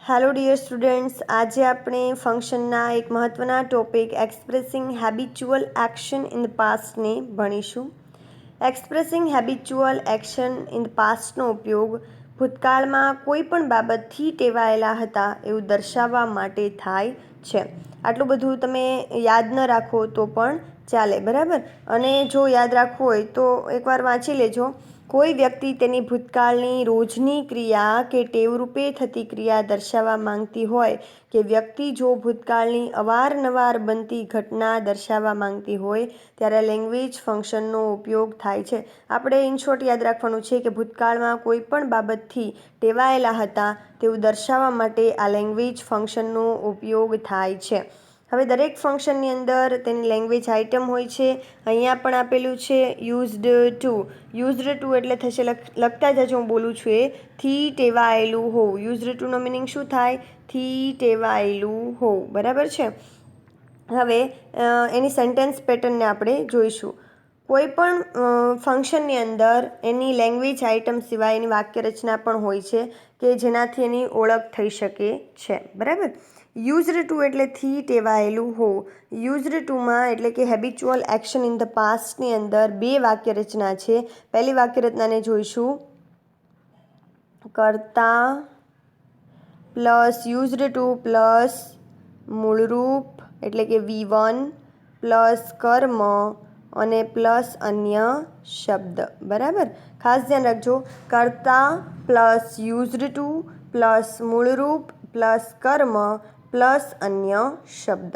Hello dear students, आज આપણે ફંક્શનના એક મહત્વના topic expressing habitual action in the પાસ્ટને ભણીશું. Expressing habitual action in the પાસ્ટનો ઉપયોગ ભૂતકાળમાં કોઈ પણ બાબતથી ટેવાયેલા હતા એવું દર્શાવવા માટે થાય છે. આટલું બધું તમે યાદ ન રાખો તો પણ ચાલે, બરાબર. અને જો યાદ રાખવું હોય તો એકવાર વાંચી લેજો. કોઈ વ્યક્તિ તેની ભૂતકાળની રોજની ક્રિયા કે ટેવરૂપે થતી ક્રિયા દર્શાવવા માંગતી હોય કે વ્યક્તિ જો ભૂતકાળની અવારનવાર બનતી ઘટના દર્શાવવા માંગતી હોય ત્યારે લેંગ્વેજ ફંક્શનનો ઉપયોગ થાય છે. આપણે ઇન શોર્ટ યાદ રાખવાનું છે કે ભૂતકાળમાં કોઈ પણ બાબતથી ટેવાયેલા હતા તેવું દર્શાવવા માટે આ લેંગ્વેજ ફંક્શનનો ઉપયોગ થાય છે. હવે દરેક ફંક્શનની અંદર તેની લેંગ્વેજ આઇટમ હોય છે. અહીંયા પણ આપેલું છે યુઝડ ટુ. યુઝડ ટુ એટલે થશે, લખતા જજો, હું બોલું છું એ, થી ટેવાયેલું હોવું. યુઝડ ટુનો મિનિંગ શું થાય? થી ટેવાયેલું હોવું, બરાબર છે. હવે એની સેન્ટેન્સ પેટર્નને આપણે જોઈશું. કોઈ પણ ફંક્શનની અંદર એની લેંગ્વેજ આઇટમ સિવાય એની વાક્ય રચના પણ હોય છે કે જેનાથી એની ઓળખ થઈ શકે છે, બરાબર. યુઝડ ટુ એટલે થી ટેવાયેલું હોવું. યુઝડ ટુમાં એટલે કે હેબિચ્યુઅલ એક્શન ઇન ધ પાસ્ટની અંદર બે વાક્ય રચના છે. પહેલી વાક્ય રચનાને જોઈશું. કર્તા પ્લસ યુઝડ ટુ પ્લસ મૂળરૂપ એટલે કે V1 પ્લસ કર્મ અને પ્લસ અન્ય શબ્દ, બરાબર. ખાસ ધ્યાન રાખજો. કર્તા પ્લસ યુઝડ ટુ પ્લસ મૂળરૂપ પ્લસ કર્મ પ્લસ અન્ય શબ્દ.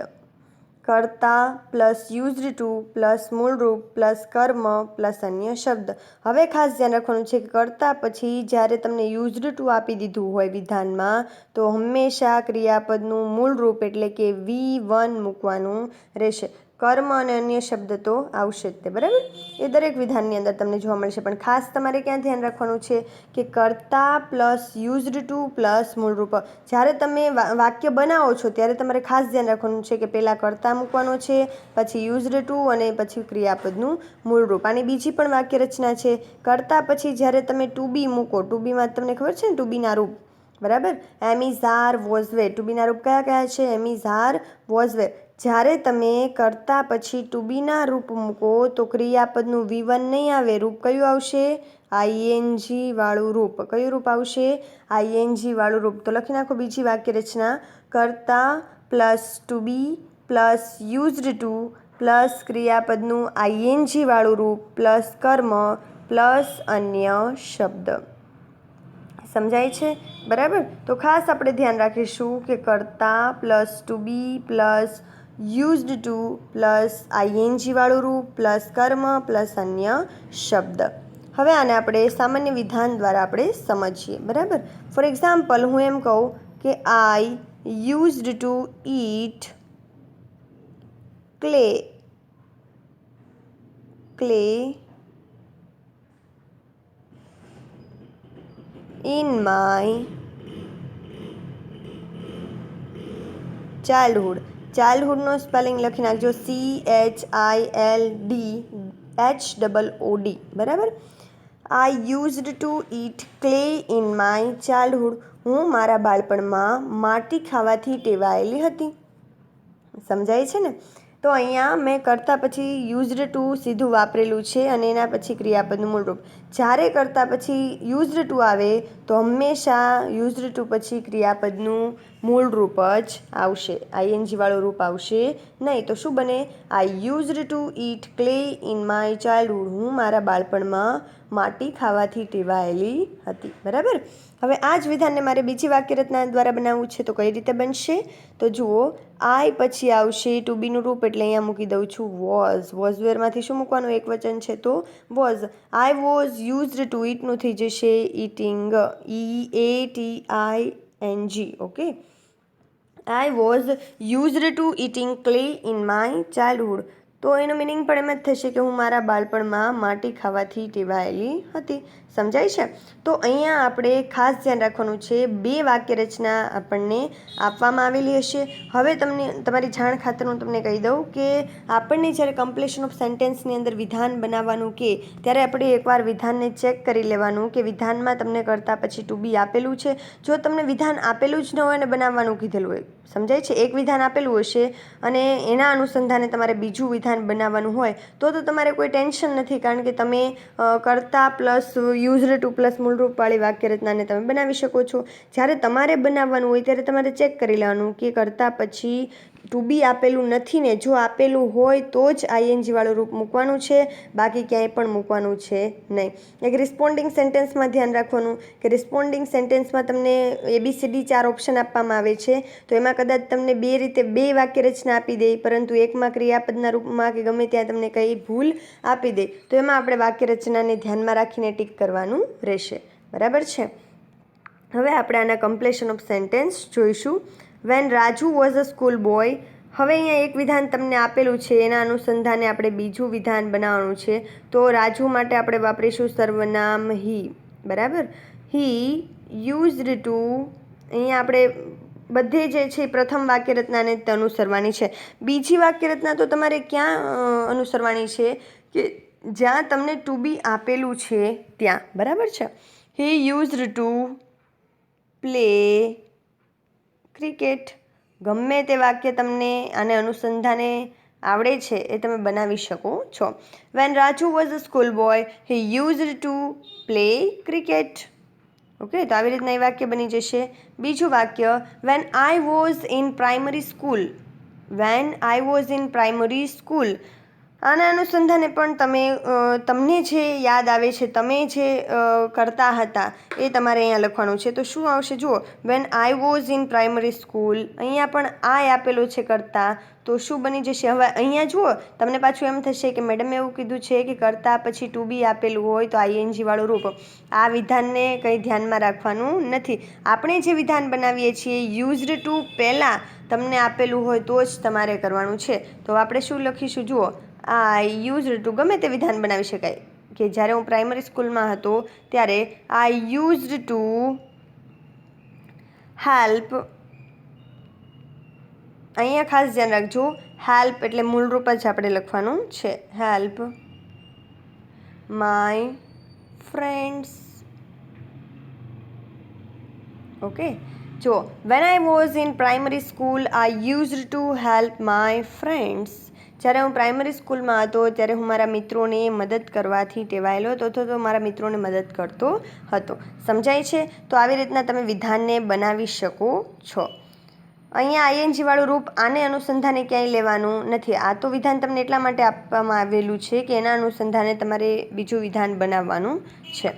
કર્તા પ્લસ યુઝડ ટુ પ્લસ મૂળરૂપ પ્લસ કર્મ પ્લસ અન્ય શબ્દ. હવે ખાસ ધ્યાન રાખવાનું છે કે કર્તા પછી જ્યારે તમને યુઝડ ટુ આપી દીધું હોય વિધાનમાં તો હંમેશા ક્રિયાપદનું મૂળરૂપ એટલે કે V1 મૂકવાનું રહેશે. કર્મ અને અન્ય શબ્દ તો આવશે જ તે, બરાબર. એ દરેક વિધાનની અંદર તમને જોવા મળશે. પણ ખાસ તમારે ક્યાં ધ્યાન રાખવાનું છે કે કર્તા પ્લસ યુઝડ ટુ પ્લસ મૂળરૂપ. જ્યારે તમે વાક્ય બનાવો છો ત્યારે તમારે ખાસ ધ્યાન રાખવાનું છે કે પહેલાં કર્તા મૂકવાનો છે, પછી યુઝડ ટુ અને પછી ક્રિયાપદનું મૂળરૂપ. આની બીજી પણ વાક્ય રચના છે. કર્તા પછી જ્યારે તમે ટુ બી મૂકો, ટુ બીમાં તમને ખબર છે ને ટુ બીના રૂપ, બરાબર. Am is are was were. To બીના રૂપ કયા કયા છે? Am is are was were. જ્યારે તમે કર્તા પછી ટુ બીના રૂપ મૂકો તો ક્રિયાપદનું V1 નહીં આવે. રૂપ કયું આવશે? ING વાળું રૂપ. કયું રૂપ આવશે? ING વાળું રૂપ. તો લખી નાખો બીજી વાક્ય રચના. કર્તા plus two be plus used to plus ક્રિયાપદનું ING વાળું રૂપ પ્લસ કર્મ પ્લસ અન્ય શબ્દ. સમજાય છે, બરાબર. તો ખાસ આપણે ધ્યાન રાખીશું કે કર્તા plus two be plus used to plus ING વાળું રૂપ પ્લસ કર્મ પ્લસ અન્ય શબ્દ. હવે આને આપણે સામાન્ય વિધાન દ્વારા આપણે સમજીએ, બરાબર. ફોર એક્ઝામ્પલ હું એમ કહું કે I used to eat clay in my childhood. ચાઇલ્ડહુડનો સ્પેલિંગ લખી નાખજો CHILDHOOD, બરાબર. I used to eat clay in my childhood. હું મારા બાળપણમાં માટી ખાવાથી ટેવાયેલી હતી. સમજાય છે ને. તો અહીંયા મેં કરતાં પછી યુઝડ ટુ સીધું વાપરેલું છે અને એના પછી ક્રિયાપદનું મૂળરૂપ. જ્યારે કરતાં પછી યુઝડ ટુ આવે તો હંમેશા યુઝડ ટુ પછી ક્રિયાપદનું મૂળરૂપ જ આવશે. ING વાળું રૂપ આવશે નહીં. તો શું બને? I used to eat clay in my childhood. હું મારા બાળપણમાં માટી ખાવાથી ટેવાયેલી હતી, બરાબર. હવે આ જ વિધાનને મારે બીજી વાક્ય રચના દ્વારા બનાવવું છે તો કઈ રીતે બનશે? તો જુઓ, આઈ પછી આવશે ટુ બીનું રૂપ એટલે અહીંયા મૂકી દઉં છું વોઝ. વોઝ વેરમાંથી શું મૂકવાનું? એક વચન છે તો was. I was used to ઈટનું થઈ જશે eating, EATING, okay. I was used to eating clay in my childhood. તો એનો મિનિંગ પણ એમ જ થશે કે હું મારા બાળપણમાં માટી ખાવાથી ટેવાયેલી હતી. સમજાય છે? તો અહીંયા આપણે ખાસ ધ્યાન રાખવાનું છે, 2 વાક્ય રચના આપણને આપવામાં આવેલી હશે. હવે તમારી જાણ ખાતર હું તમને કહી દઉં કે આપણને જ્યારે કમ્પ્લીશન ઓફ સેન્ટેન્સની અંદર વિધાન બનાવવાનું કે ત્યારે આપણે એકવાર વિધાનને ચેક કરી લેવાનું કે વિધાનમાં તમને કરતા પછી ટુ બી આપેલું છે. જો તમને વિધાન આપેલું જ ન હોય અને બનાવવાનું કીધેલું હોય, સમજાય છે, એક વિધાન આપેલું હશે અને એના અનુસંધાને તમારે બીજું વિધાન બનાવવાનું હોય તો તમારે કોઈ ટેન્શન નથી, કારણ કે તમે કરતા પ્લસ યુઝડ ટુ પ્લસ મૂળરૂપવાળી વાક્ય રચનાને તમે બનાવી શકો છો. જ્યારે તમારે બનાવવાનું હોય ત્યારે તમારે ચેક કરી લેવાનું કે કરતા પછી ટુ બી આપેલું નથી ને, જો આપેલું હોય તો જ આઈએનજી વાળું રૂપ મૂકવાનું છે, બાકી ક્યાંય પણ મૂકવાનું છે નહીં. એક રિસ્પોન્ડિંગ સેન્ટેન્સમાં ધ્યાન રાખવાનું કે રિસ્પોન્ડિંગ સેન્ટેન્સમાં તમને ABCD 4 ઓપ્શન આપવામાં આવે છે, તો એમાં કદાચ તમને 2 રીતે 2 વાક્ય રચના આપી દે, પરંતુ એકમાં ક્રિયાપદના રૂપમાં કે ગમે ત્યાં તમને કંઈ ભૂલ આપી દે, તો એમાં આપણે વાક્ય રચનાને ધ્યાનમાં રાખીને ટીક કરવાનું રહેશે. બરાબર છે? હવે આપણે આના કમ્પ્લીશન ઓફ સેન્ટેન્સ જોઈશું. When Raju was a school boy. હવે અહીંયા એક વિધાન તમને આપેલું છે, એના અનુસંધાને આપણે બીજું વિધાન બનાવવાનું છે. તો રાજુ માટે આપણે વાપરીશું સર્વનામ હી. બરાબર? હી યુઝડ ટુ, અહીંયા આપણે બધે જે છે પ્રથમ વાક્ય રચનાને અનુસરવાની છે. બીજી વાક્ય રચના તો તમારે ક્યાં અનુસરવાની છે કે જ્યાં તમને ટુ બી આપેલું છે ત્યાં. બરાબર છે? હી યુઝડ ટુ પ્લે ક્રિકેટ. ગમે તે વાક્ય તમને આને અનુસંધાને આવડે છે એ તમે બનાવી શકો છો. When Raju was a school boy he used to play cricket. Okay, તો આવી રીતના એ વાક્ય બની જશે. બીજું વાક્ય, when I was in primary school. When I was in primary school. આના અનુસંધાને પણ તમને જે યાદ આવે છે, તમે જે કરતા હતા એ તમારે અહીંયા લખવાનું છે. તો શું આવશે જુઓ, van I was in primary school. અહીંયા પણ આય આપેલો છે કરતા, તો શું બની જશે? હવે અહીંયા જુઓ, તમને પાછું એમ થશે કે મેડમે એવું કીધું છે કે કરતા પછી ટુ બી આપેલું હોય તો આઈએનજી વાળું રૂપ. આ વિધાનને કંઈ ધ્યાનમાં રાખવાનું નથી. આપણે જે વિધાન બનાવીએ છીએ યુઝડ ટુ પહેલાં તમને આપેલું હોય તો જ તમારે કરવાનું છે. તો આપણે શું લખીશું જુઓ, આઈ યુઝડ ટુ, ગમે તે વિધાન બનાવી શકાય કે જ્યારે હું પ્રાઇમરી સ્કૂલમાં હતો ત્યારે આઈ યુઝડ ટુ હેલ્પ. અહીંયા ખાસ ધ્યાન રાખજો, હેલ્પ એટલે મૂળરૂપ જ આપણે લખવાનું છે. Help my friends. ઓકે, જો van I was in primary school I used to help my friends. જ્યારે હું પ્રાઇમરી સ્કૂલમાં હતો ત્યારે હું મારા મિત્રોને મદદ કરવાથી ટેવાયેલો હતો, તો મારા મિત્રોને મદદ કરતો હતો. સમજાય છે? તો આવી રીતના તમે વિધાનને બનાવી શકો છો. અહીંયા આઈએનજી વાળું રૂપ આને અનુસંધાને ક્યાંય લેવાનું નથી. આ તો વિધાન તમને એટલા માટે આપવામાં આવેલું છે કે એના અનુસંધાને તમારે બીજું વિધાન બનાવવાનું છે.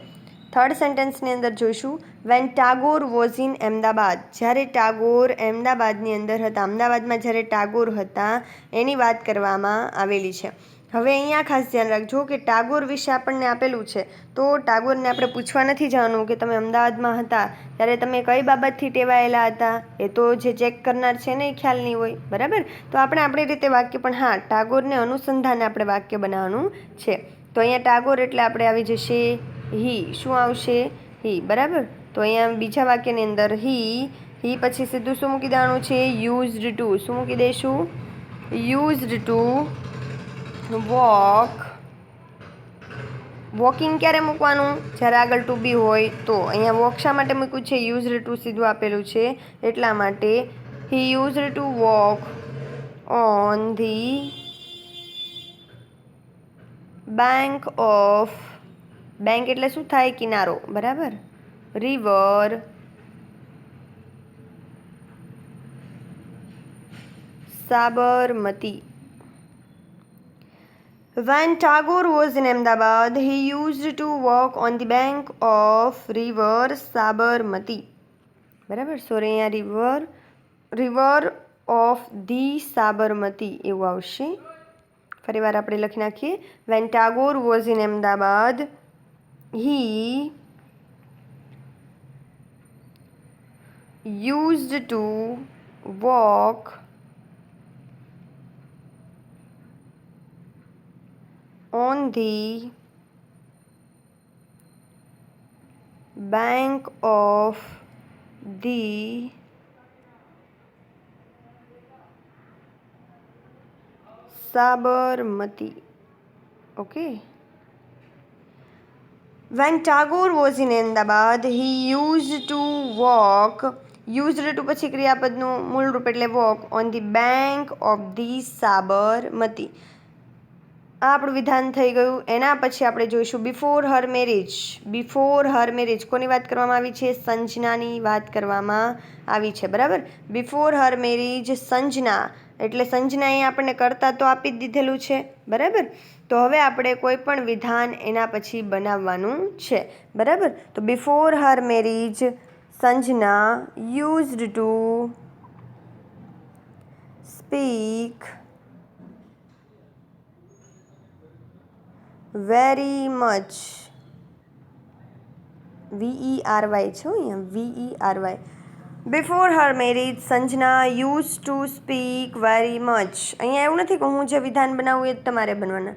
થર્ડ સેન્ટેન્સની અંદર જોઈશું, when Tagore was in Ahmedabad. જ્યારે ટાગોર અમદાવાદની અંદર હતા, અમદાવાદમાં જ્યારે ટાગોર હતા એની વાત કરવામાં આવેલી છે. હવે અહીંયા ખાસ ધ્યાન રાખજો કે ટાગોર વિશે આપણને આપેલું છે, તો ટાગોરને આપણે પૂછવા નથી જવાનું કે તમે અમદાવાદમાં હતા ત્યારે તમે કઈ બાબતથી ટેવાયેલા હતા. એ તો જે ચેક કરનાર છે ને એ ખ્યાલ નહીં હોય. બરાબર? તો આપણે આપણી રીતે વાક્ય, પણ હા, ટાગોરને અનુસંધાને આપણે વાક્ય બનાવવાનું છે. તો અહીંયા ટાગોર એટલે આપણે આવી જશે હી. શું આવશે? હી. બરાબર? તો અહીંયા બીજા વાક્યની અંદર હી પછી સીધું શું મૂકી દેવાનું છે? Used to. શું મૂકી દઈશું? Used to walk. વોકિંગ ક્યારે મૂકવાનું? જ્યારે આગળ ટુ બી હોય તો. અહીંયા વોક શા માટે મૂક્યું છે? યુઝડ ટુ સીધું આપેલું છે એટલા માટે. He used to walk on the bank of. Bank એટલે શું થાય? કિનારો. બરાબર? River Sabarmati. When Tagore was in Ahmedabad, he used to walk on the bank of river Sabarmati. બરાબર? સોરી, અહીંયા રિવર ઓફ ધી સાબરમતી એવું આવશે. ફરી વાર આપણે લખી નાખીએ. When Tagore was in Ahmedabad he used to walk on the bank of the Sabarmati. Okay. When Tagore was in Ahmedabad, he used to walk. Used to પછી ક્રિયાપદનું મૂળ રૂપ એટલે walk on the bank of the Sabarmati. આ આપણું વિધાન થઈ ગયું. એના પછી આપણે જોઈશું બિફોર હર મેરેજ. બિફોર હર મેરેજ કોની વાત કરવામાં આવી છે? સંજનાની વાત કરવામાં આવી છે. બરાબર. બિફોર હર મેરેજ સંજના એટલે સંજના અહીં આપણને કરતા તો આપી જ દીધેલું છે. બરાબર. તો હવે આપણે કોઈ પણ વિધાન એના પછી બનાવવાનું છે. બરાબર. તો before Har marriage Sanjana used to speak very much VERY છે અહીંયા VERY. Before Har marriage Sanjana use to speak very much. અહીંયા એવું નથી કે હું જે વિધાન બનાવું એ જ તમારે બનવાના.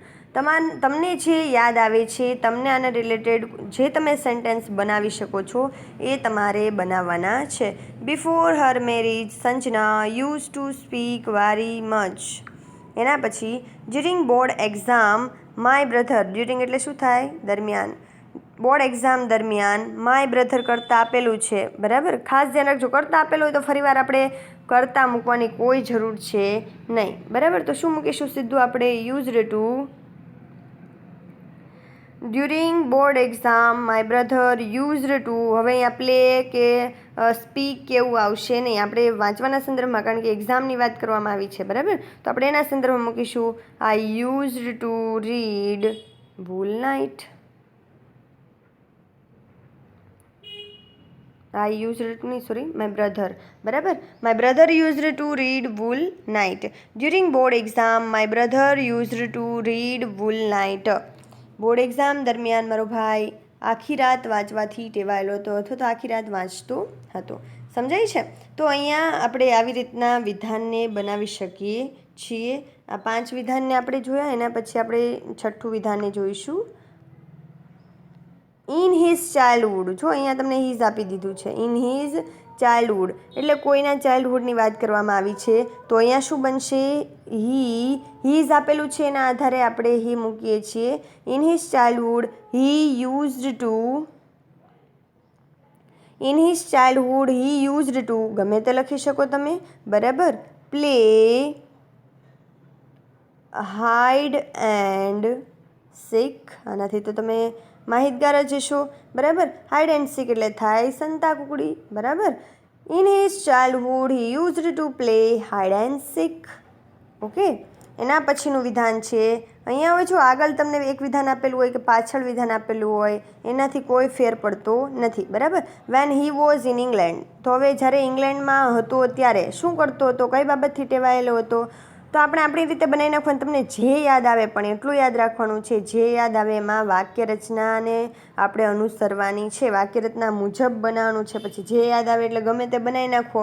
તમને જે યાદ આવે છે, તમને આના રિલેટેડ જે તમે સેન્ટેન્સ બનાવી શકો છો એ તમારે બનાવવાના છે. Before Har marriage Sanjana use to speak very much. એના પછી during board exam my brother. During એટલે શું થાય? દરમિયાન. બોર્ડ એક્ઝામ દરમિયાન માય બ્રધર કરતાં આપેલું છે. બરાબર. ખાસ ધ્યાન રાખજો, કરતાં આપેલું હોય તો ફરીવાર આપણે કરતાં મૂકવાની કોઈ જરૂર છે નહીં. બરાબર. તો શું મૂકીશું? સીધું આપણે used to during board exam my brother used two. હવે અહીંયા પ્લે કે સ્પીક કેવું આવશે નહીં, આપણે વાંચવાના સંદર્ભમાં, કારણ કે એક્ઝામની વાત કરવામાં આવી છે. બરાબર. તો આપણે એના સંદર્ભમાં મૂકીશું I used to read whole night. I used to નહીં, સોરી, માય બ્રધર. બરાબર. My brother used to read whole night. During board exam my brother used to read whole night. Board exam દરમિયાન મારો ભાઈ આખી રાત વાંચવાથી ટેવાયેલો હતો અથવા તો આખી રાત વાંચતો હતો. સમજાય છે? તો અહીંયા આપણે આવી રીતના વિધાનને બનાવી શકીએ છીએ. આ 5 વિધાનને આપણે જોયા. એના પછી આપણે 6થું વિધાનને જોઈશું. In his childhood. જો અહીંયા તમને હિઝ આપી દીધું છે. ઇન હિઝ ચાઇલ્ડહુડ એટલે કોઈના ચાઇલ્ડહુડની વાત કરવામાં આવી છે. તો અહીંયા શું બનશે? હીઝ આપેલું છે એના આધારે આપણે હી મૂકીએ છીએ. In his childhood he used two. In his childhood he used two ગમે તે લખી શકો તમે. બરાબર. Play, hide and seek. આનાથી તો તમે માહિતગાર જ હશો. બરાબર. હાઇડ એન્ડ સીક એટલે થાય સંતા કુકડી. બરાબર. In his childhood he used to play hide and seek. Okay. એના પછીનું વિધાન છે અહીંયા. હવે જો આગળ તમને એક વિધાન આપેલું હોય કે પાછળ વિધાન આપેલું હોય એનાથી કોઈ ફેર પડતો નથી. બરાબર. When he was in England. તો હવે જ્યારે ઇંગ્લેન્ડમાં હતો ત્યારે શું કરતો હતો? કઈ બાબતથી ટેવાયેલો હતો? તો આપણે આપણી રીતે બનાવી નાખવાનું. તમને જે યાદ આવે પણ એટલું યાદ રાખવાનું છે, જે યાદ આવે એમાં વાક્ય રચનાને આપણે અનુસરવાની છે. વાક્ય રચના મુજબ બનાવવાનું છે. પછી જે યાદ આવે એટલે ગમે તે બનાવી નાખો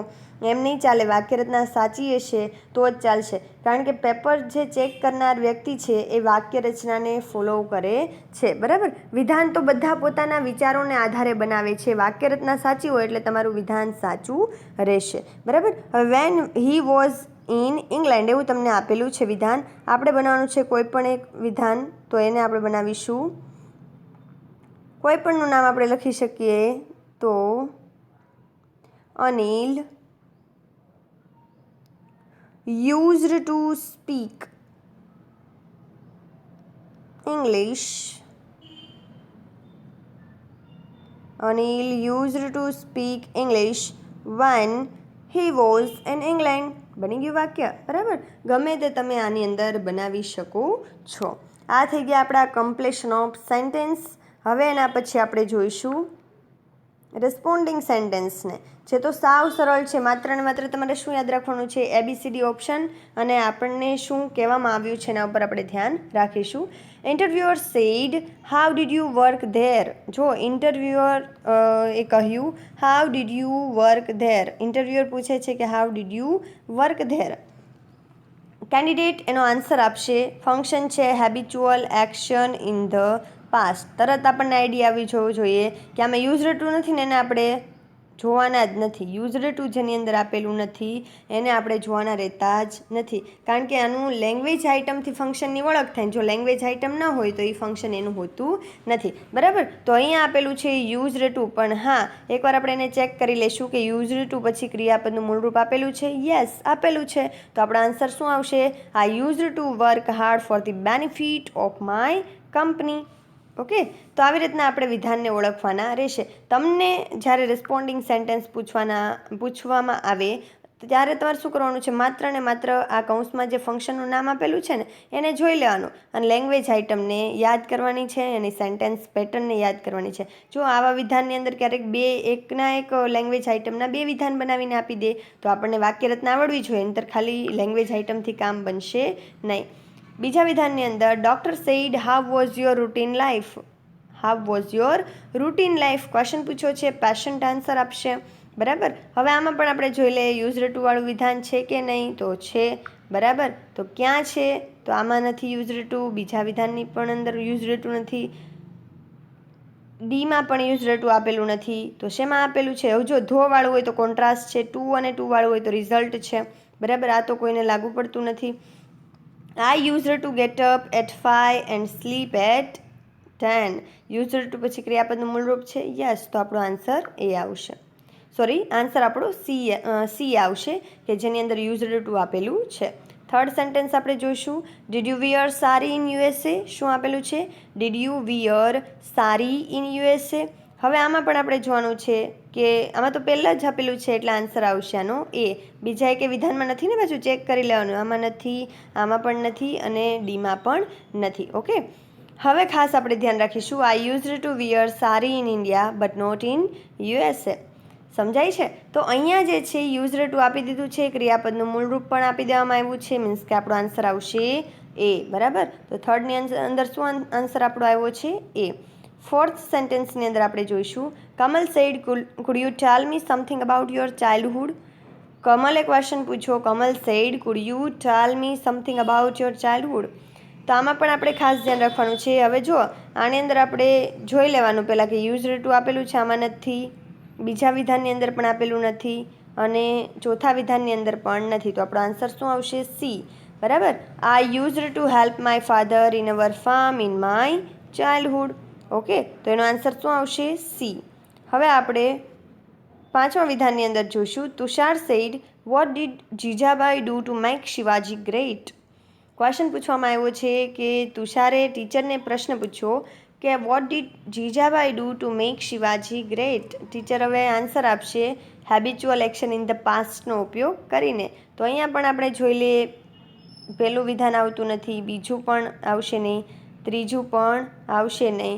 એમ નહીં ચાલે. વાક્ય રચના સાચી હશે તો જ ચાલશે, કારણ કે પેપર જે ચેક કરનાર વ્યક્તિ છે એ વાક્ય રચનાને ફોલો કરે છે. બરાબર. વિધાન તો બધા પોતાના વિચારોને આધારે બનાવે છે. વાક્ય રચના સાચી હોય એટલે તમારું વિધાન સાચું રહેશે. બરાબર. હવે when he was in England એવું તમને આપેલું છે વિધાન. આપણે બનાવવાનું છે કોઈ પણ એક વિધાન. તો એને આપણે બનાવીશું. કોઈ પણનું નામ આપણે લખી શકીએ. તો Anil used to speak English. Anil used to speak English when he was in England. બની ગયું વાક્ય. બરાબર. ગમે તે તમે આની અંદર બનાવી શકો છો. આ થઈ ગયા આપણા કમ્પ્લીશન ઓફ સેન્ટેન્સ. હવે એના પછી આપણે જોઈશું રિસ્પોન્ડિંગ સેન્ટેન્સને, જે તો સાવ સરળ છે. માત્ર ને માત્ર તમારે શું યાદ રાખવાનું છે? ABCD ઓપ્શન અને આપણને શું કહેવામાં આવ્યું છે એના ઉપર આપણે ધ્યાન રાખીશું. Interviewer said how did you work there. જો ઇન્ટરવ્યુઅર એ કહ્યું how did you work there. Interviewer પૂછે છે કે how did you work there. Candidate એનો આન્સર આપશે. ફંક્શન છે habitual action in the past. તરત આપણને આઈડિયા આવી જવો જોઈએ કે આમાં યુઝડ ટુ નથી ને એને આપણે જોવાના જ નથી. યુઝડ ટુ જેની અંદર આપેલું નથી એને આપણે જોવાના રહેતા જ નથી, કારણ કે આનું લેંગ્વેજ આઇટમથી ફંક્શનની ઓળખ થાય. જો લેંગ્વેજ આઇટમ ન હોય તો એ ફંક્શન એનું હોતું નથી. બરાબર, તો અહીંયા આપેલું છે યુઝડ ટુ, પણ હા એકવાર આપણે એને ચેક કરી લઈશું કે યુઝડ ટુ પછી ક્રિયાપદનું મૂળરૂપ આપેલું છે. યસ, આપેલું છે. તો આપણો આન્સર શું આવશે? I used to work hard for the benefit of my company. Okay, તો આવી રીતના આપણે વિધાનને ઓળખવાના રહેશે. તમને જ્યારે રિસ્પોન્ડિંગ સેન્ટેન્સ પૂછવામાં આવે ત્યારે તમારે શું કરવાનું છે? માત્ર ને માત્ર આ કૌંસમાં જે ફંક્શનનું નામ આપેલું છે ને એને જોઈ લેવાનું અને લેંગ્વેજ આઇટમને યાદ કરવાની છે, એની સેન્ટેન્સ પેટર્નને યાદ કરવાની છે. જો આવા વિધાનની અંદર ક્યારેક એકના એક લેંગ્વેજ આઇટમના બે વિધાન બનાવીને આપી દે તો આપણને વાક્યરચના આવડવી જોઈએ, નહીંતર ખાલી લેંગ્વેજ આઇટમથી કામ બનશે નહીં. બીજા વિધાનની અંદર doctor said how was your routine life. How was your routine life question પૂછ્યો છે, પેશન્ટ આન્સર આપશે. બરાબર, હવે આમાં પણ આપણે જોઈ લઈએ યુઝડ ટુ વાળું વિધાન છે કે નહીં. તો છે. બરાબર, તો ક્યાં છે? તો આમાં નથી યુઝડ ટુ. બીજા વિધાનની પણ અંદર યુઝડ ટુ નથી. ડીમાં પણ યુઝડ ટુ આપેલું નથી. તો શેમાં આપેલું છે? હવે જો ધોવાળું હોય તો કોન્ટ્રાસ્ટ છે, ટુ અને ટુ વાળું હોય તો રિઝલ્ટ છે. બરાબર, આ તો કોઈને લાગુ પડતું નથી. I used to get up at 5 and sleep at 10. Used to પછી ક્રિયાપદનું મૂળરૂપ છે. યસ, તો આપણો આન્સર એ આવશે. સોરી, આન્સર આપણો સી આવશે કે જેની અંદર યુઝડ ટુ આપેલું છે. થર્ડ સેન્ટેન્સ આપણે જોઈશું. Did you wear sari in USA. શું આપેલું છે? Did you wear sari in USA. હવે આમાં પણ આપણે જોવાનું છે કે આમાં તો પહેલાં જ આપેલું છે એટલે આન્સર આવશે આનો એ. બીજા એકે વિધાનમાં નથી ને, પાછું ચેક કરી લેવાનું. આમાં નથી, આમાં પણ નથી અને ડીમાં પણ નથી. ઓકે, હવે ખાસ આપણે ધ્યાન રાખીશું. I used to wear sari in India but not in USA. સમજાય છે? તો અહીંયા જે છે યુઝડ ટુ આપી દીધું છે, ક્રિયાપદનું મૂળરૂપ પણ આપી દેવામાં આવ્યું છે, મીન્સ કે આપણો આન્સર આવશે એ. બરાબર, તો થર્ડની અંદર શું આન્સર આપણો આવ્યો છે? એ. ફોર્થ સેન્ટેન્સની અંદર આપણે જોઈશું. Kamal said could you tell me something about your childhood. કમલે ક્વેશ્ચન પૂછ્યો. Kamal said could you tell me something about your childhood. તો આમાં પણ આપણે ખાસ ધ્યાન રાખવાનું છે. હવે જો આની અંદર આપણે જોઈ લેવાનું પહેલાં કે યુઝડ ટુ આપેલું છે, આમાં નથી. બીજા વિધાનની અંદર પણ આપેલું નથી અને ચોથા વિધાનની અંદર પણ નથી. તો આપણો આન્સર શું આવશે? સી. બરાબર, I used to help my father in our farm in my childhood. Okay, તો એનો આન્સર શું આવશે? સી. હવે આપણે પાંચમા વિધાનની અંદર જોઈશું. Tushar said what did Jijabai do to make Shivaji great. Question પૂછવામાં આવ્યો છે કે તુષારે ટીચરને પ્રશ્ન પૂછ્યો કે what did Jijabai do to make Shivaji great. Teacher હવે આન્સર આપશે હેબિચ્યુઅલ એક્શન ઇન ધ પાસ્ટનો ઉપયોગ કરીને. તો અહીંયા પણ આપણે જોઈ લઈએ. પહેલું વિધાન આવતું નથી, બીજું પણ આવશે નહીં, ત્રીજું પણ આવશે નહીં